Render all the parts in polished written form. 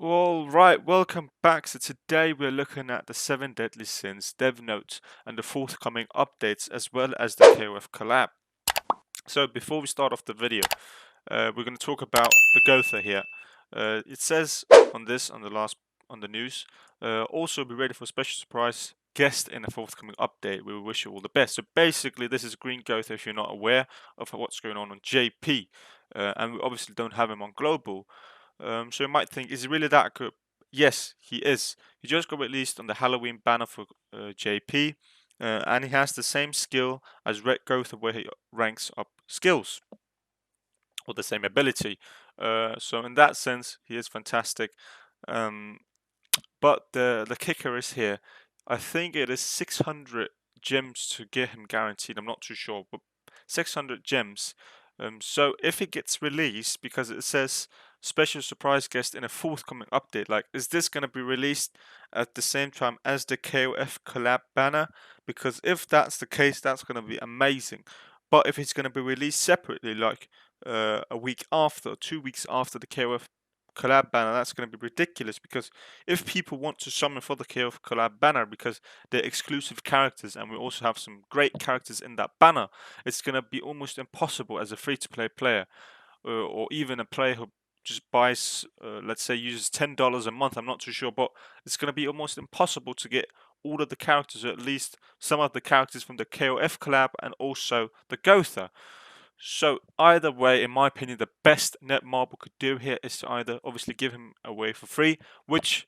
All right, welcome back. So today we're looking at the 7 Deadly Sins dev notes and the forthcoming updates as well as the KOF collab. So before we start off the video, we're going to talk about the Gowther here. It says on the news, also be ready for a special surprise guest in a forthcoming update. We wish you all the best. So basically, this is Green Gowther if you're not aware of what's going on JP, and we obviously don't have him on global. So you might think, is he really that good? Yes, he is. He just got released on the Halloween banner for JP, and he has the same skill as Red Gowther, where he ranks up skills or the same ability. So in that sense, he is fantastic. Um, but the kicker is here. I think it is 600 gems to get him guaranteed. I'm not too sure, but 600 gems. So if it gets released, because it says special surprise guest in a forthcoming update, like is this going to be released at the same time as the KOF collab banner? Because if that's the case, that's going to be amazing. But if it's going to be released separately, like a week after, 2 weeks after the KOF collab banner, that's going to be ridiculous. Because if people want to summon for the KOF collab banner because they're exclusive characters, and we also have some great characters in that banner, it's going to be almost impossible as a free-to-play player, or even a player who just buys, let's say, uses $10 a month. I'm not too sure, but it's going to be almost impossible to get all of the characters, or at least some of the characters from the KOF collab and also the Gowther. So either way, in my opinion, the best Netmarble could do here is to either obviously give him away for free, which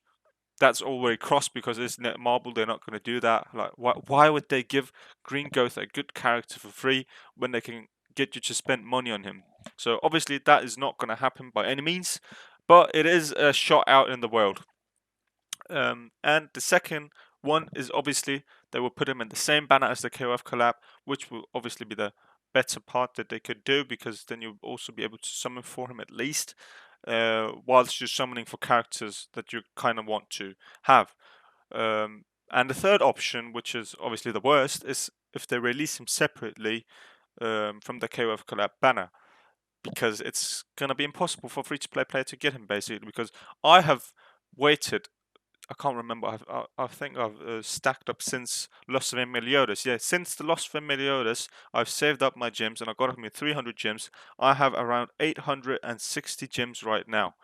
that's already crossed because it's Netmarble. They're not going to do that. Like, why would they give Green Ghost a good character for free when they can get you to spend money on him? So obviously that is not going to happen by any means, but it is a shot out in the world. And the second one is obviously they will put him in the same banner as the KOF collab, which will obviously be the better part that they could do, because then you'll also be able to summon for him at least, whilst you're summoning for characters that you kind of want to have. And the third option, which is obviously the worst, is if they release him separately from the KOF collab banner, because it's going to be impossible for a free-to-play player to get him, basically, because I have waited. I can't remember. I think I've stacked up since Los Vermelhos. Yeah, since the Los Vermelhos, I've saved up my gems and I got up me 300 gems. I have around 860 gems right now.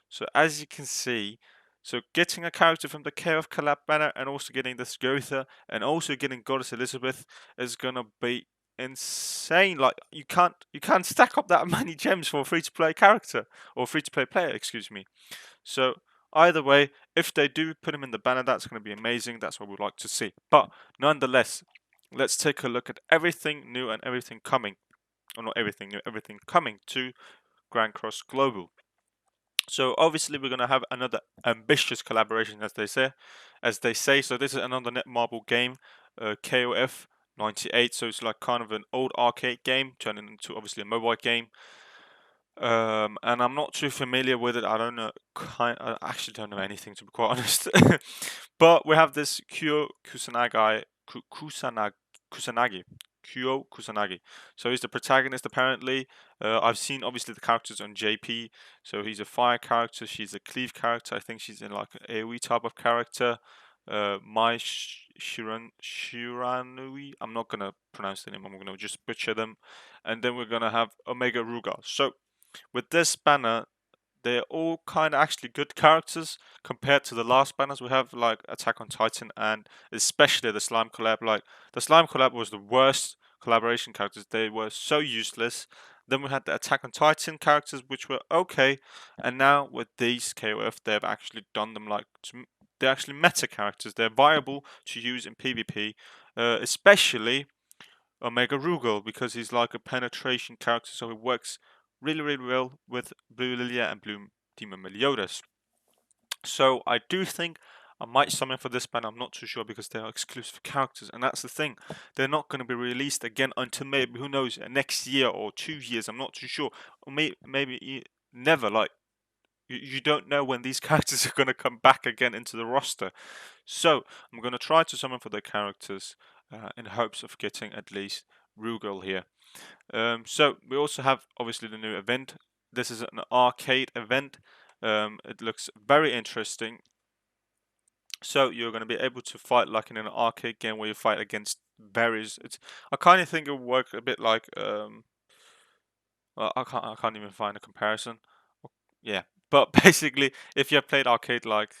So as you can see, so getting a character from the Care of Collab banner and also getting this Gowther and also getting Goddess Elizabeth is gonna be insane. Like you can't stack up that many gems for a free to play character, or free to play player, excuse me. So either way, if they do put him in the banner, that's going to be amazing. That's what we'd like to see. But nonetheless, let's take a look at everything new and everything coming. Or not everything new, everything coming to Grand Cross Global. So obviously we're going to have another ambitious collaboration, as they say. So this is another Netmarble game, KOF 98. So it's like kind of an old arcade game turning into obviously a mobile game. And I'm not too familiar with it. I don't know. I actually don't know anything, to be quite honest. But we have this Kyo Kusanagi, Kusanagi, Kyo Kusanagi. So he's the protagonist apparently. I've seen obviously the characters on JP. So he's a fire character. She's a cleave character. I think she's in like an AOE type of character. Shiranui. I'm not gonna pronounce the name. I'm gonna just butcher them. And then we're gonna have Omega Rugal. So with this banner, they're all kind of actually good characters compared to the last banners we have, like Attack on Titan and especially the Slime collab. Like the Slime collab was the worst collaboration characters. They were so useless. Then we had the Attack on Titan characters, which were okay, and now with these KOF, they've actually done them like they're actually meta characters. They're viable to use in PvP, especially Omega Rugal, because he's like a penetration character, so he works really, really well with Blue Lilia and Blue Demon Meliodas. So I do think I might summon for this banner. I'm not too sure because they are exclusive characters, and that's the thing. They're not going to be released again until maybe, who knows, next year or 2 years. I'm not too sure, or maybe never. Like you don't know when these characters are going to come back again into the roster. So I'm going to try to summon for the characters in hopes of getting at least Rugal here. So we also have obviously the new event. This is an arcade event. It looks very interesting. So you're going to be able to fight like in an arcade game where you fight against various. I kind of think it would work a bit like well, I can't even find a comparison. Yeah, but basically, if you have played arcade, like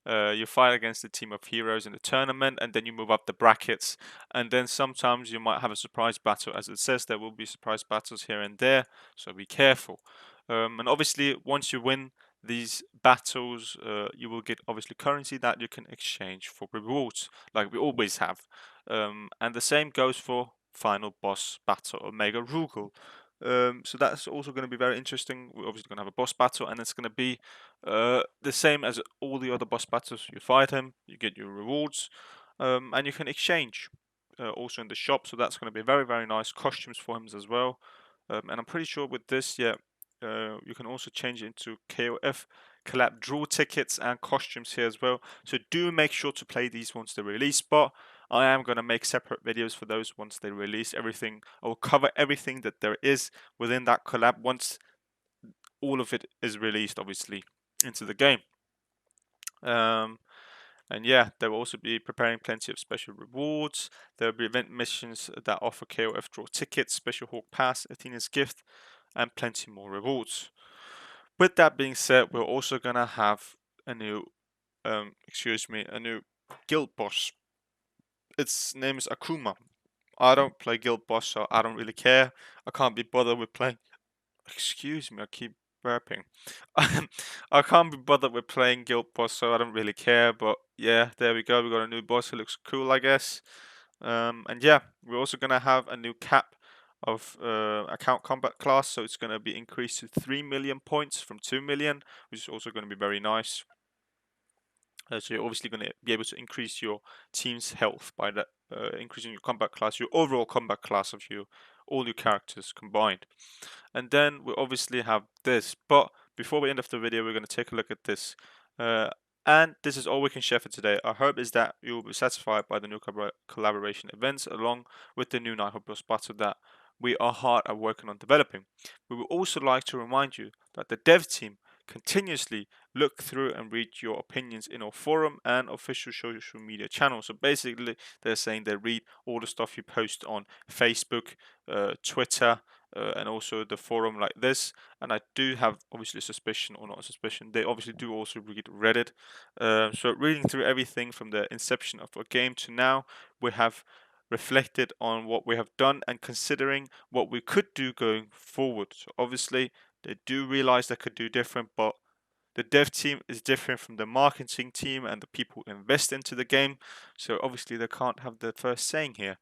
you fight against a team of heroes in a tournament, and then you move up the brackets, and then sometimes you might have a surprise battle. As it says, there will be surprise battles here and there, so be careful. And obviously, once you win these battles, you will get obviously currency that you can exchange for rewards, like we always have. And the same goes for final boss battle, Omega Rugal. So that's also going to be very interesting. We're obviously going to have a boss battle, and it's going to be the same as all the other boss battles. You fight him, you get your rewards, and you can exchange also in the shop. So that's going to be very, very nice costumes for him as well. And I'm pretty sure with this, yeah, you can also change it into KOF collab draw tickets and costumes here as well. So do make sure to play these once they release. But I am going to make separate videos for those once they release everything. I will cover everything that there is within that collab once all of it is released, obviously, into the game. And yeah, they will also be preparing plenty of special rewards. There will be event missions that offer KOF draw tickets, special Hawk Pass, Athena's Gift, and plenty more rewards. With that being said, we're also going to have a new, a new guild boss. Its name is Akuma. I don't play guild boss, so I don't really care. I can't be bothered with playing. Excuse me, I keep burping. I can't be bothered with playing guild boss, so I don't really care. But yeah, there we go. We got a new boss. It looks cool, I guess. And yeah, we're also gonna have a new cap of account combat class, so it's gonna be increased to 3 million points from 2 million, which is also gonna be very nice. So you're obviously going to be able to increase your team's health by that, increasing your combat class, your overall combat class of all your characters combined. And then we obviously have this. But before we end off the video, we're going to take a look at this. Uh, and this is all we can share for today. Our hope is that you will be satisfied by the new collaboration events along with the new Night Plus battle that we are hard at working on developing. We would also like to remind you that the dev team continuously look through and read your opinions in our forum and official social media channels. So basically, they're saying they read all the stuff you post on Facebook, Twitter, and also the forum like this. And I do have obviously a suspicion, or not a suspicion, they obviously do also read Reddit. So reading through everything from the inception of a game to now, we have reflected on what we have done and considering what we could do going forward. So obviously they do realize they could do different, but the dev team is different from the marketing team and the people who invest into the game, so obviously they can't have the first saying here.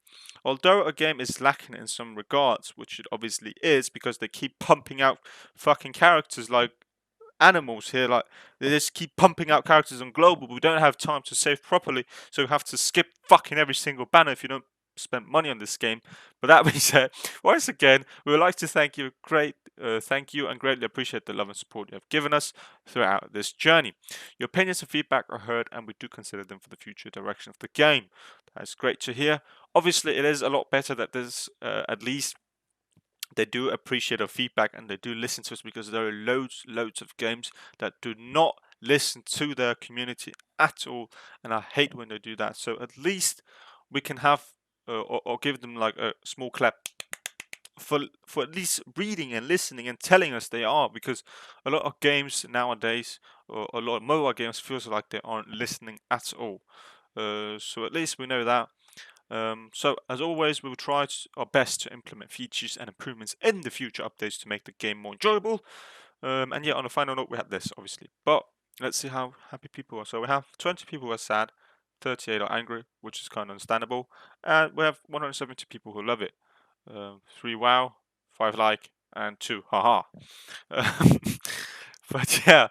Although a game is lacking in some regards, which it obviously is because they keep pumping out fucking characters like animals here. Like they just keep pumping out characters on global. We don't have time to save properly, so we have to skip fucking every single banner if you don't spend money on this game. But that being said, once again, we would like to thank you and greatly appreciate the love and support you have given us throughout this journey. Your opinions and feedback are heard, and we do consider them for the future direction of the game. That's great to hear. Obviously, it is a lot better that there's at least they do appreciate our feedback and they do listen to us, because there are loads of games that do not listen to their community at all, and I hate when they do that. So at least we can have or give them like a small clap for at least reading and listening and telling us they are, because a lot of games nowadays, or a lot of mobile games, feels like they aren't listening at all. So at least we know that. So as always, we will try our best to implement features and improvements in the future updates to make the game more enjoyable. And yeah, on a final note, we have this obviously, but let's see how happy people are. So we have 20 people who are sad, 38 are angry, which is kind of understandable, and we have 170 people who love it. 3 wow, 5 like, and 2 haha. Um, but yeah,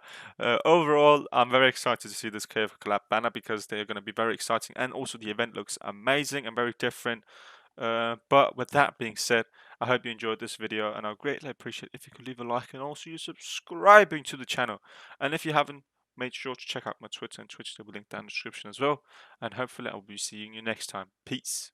overall, I'm very excited to see this KF Collab banner because they're going to be very exciting, and also the event looks amazing and very different. But with that being said, I hope you enjoyed this video, and I'd greatly appreciate if you could leave a like and also you subscribing to the channel. And if you haven't, make sure to check out my Twitter and Twitch. They will link down in the description as well. And hopefully, I'll be seeing you next time. Peace.